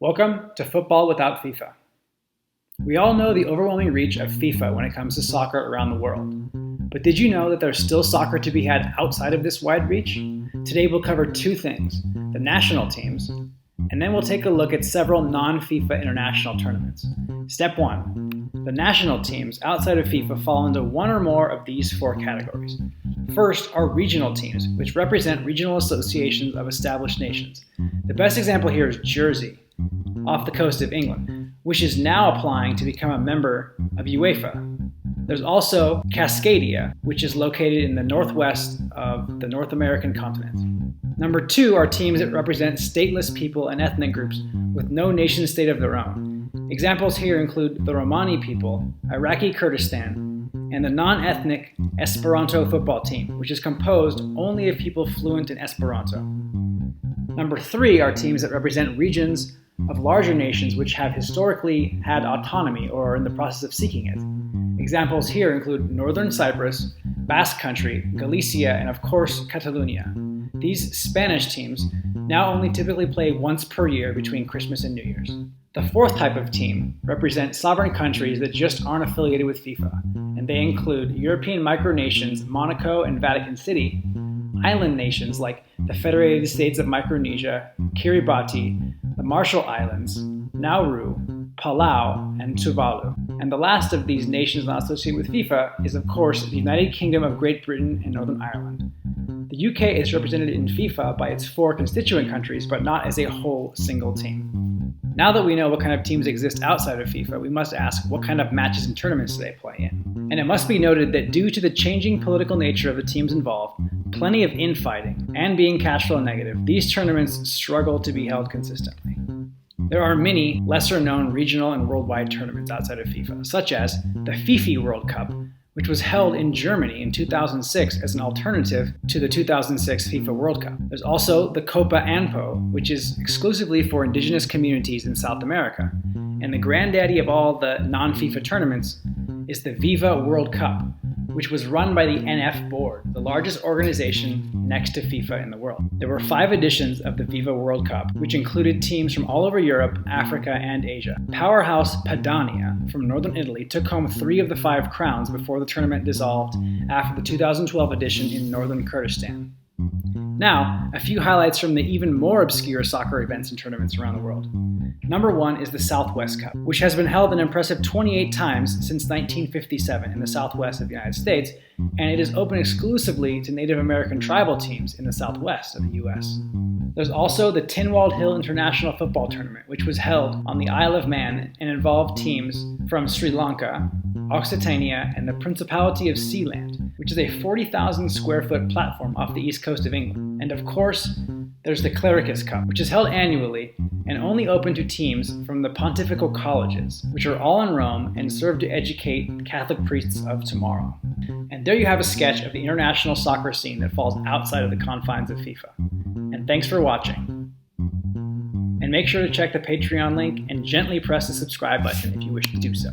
Welcome to Football Without FIFA. We all know the overwhelming reach of FIFA when it comes to soccer around the world. But did you know that there's still soccer to be had outside of this wide reach? Today we'll cover two things: the national teams, and then we'll take a look at several non-FIFA international tournaments. Step 1. The national teams outside of FIFA fall into one or more of these four categories. First are regional teams, which represent regional associations of established nations. The best example here is Jersey, off the coast of England, which is now applying to become a member of UEFA. There's also Cascadia, which is located in the northwest of the North American continent. Number 2 are teams that represent stateless people and ethnic groups with no nation state of their own. Examples here include the Romani people, Iraqi Kurdistan, and the non-ethnic Esperanto football team, which is composed only of people fluent in Esperanto. Number 3 are teams that represent regions of larger nations which have historically had autonomy or are in the process of seeking it. Examples here include Northern Cyprus, Basque Country, Galicia, and of course Catalonia. These Spanish teams now only typically play once per year between Christmas and New Year's. The fourth type of team represents sovereign countries that just aren't affiliated with FIFA, and they include European micronations Monaco and Vatican City, island nations like the Federated States of Micronesia, Kiribati, the Marshall Islands, Nauru, Palau, and Tuvalu. And the last of these nations not associated with FIFA is, of course, the United Kingdom of Great Britain and Northern Ireland. The UK is represented in FIFA by its 4 constituent countries, but not as a whole single team. Now that we know what kind of teams exist outside of FIFA, we must ask what kind of matches and tournaments do they play in. And it must be noted that due to the changing political nature of the teams involved, plenty of infighting, and being cash flow negative, these tournaments struggle to be held consistently. There are many lesser-known regional and worldwide tournaments outside of FIFA, such as the FIFA World Cup, which was held in Germany in 2006 as an alternative to the 2006 FIFA World Cup. There's also the Copa ANPO, which is exclusively for indigenous communities in South America. And the granddaddy of all the non-FIFA tournaments is the Viva World Cup, which was run by the NF Board, the largest organization next to FIFA in the world. There were 5 editions of the Viva World Cup, which included teams from all over Europe, Africa, and Asia. Powerhouse Padania from northern Italy took home 3 of the 5 crowns before the tournament dissolved after the 2012 edition in northern Kurdistan. Now, a few highlights from the even more obscure soccer events and tournaments around the world. Number 1 is the Southwest Cup, which has been held an impressive 28 times since 1957 in the southwest of the United States, and it is open exclusively to Native American tribal teams in the southwest of the US. There's also the Tynwald Hill International Football Tournament, which was held on the Isle of Man and involved teams from Sri Lanka, Occitania, and the Principality of Sealand, which is a 40,000 square foot platform off the east coast of England. And of course, there's the Clericus Cup, which is held annually and only open to teams from the pontifical colleges, which are all in Rome and serve to educate Catholic priests of tomorrow. And there you have a sketch of the international soccer scene that falls outside of the confines of FIFA. And thanks for watching. And make sure to check the Patreon link and gently press the subscribe button if you wish to do so.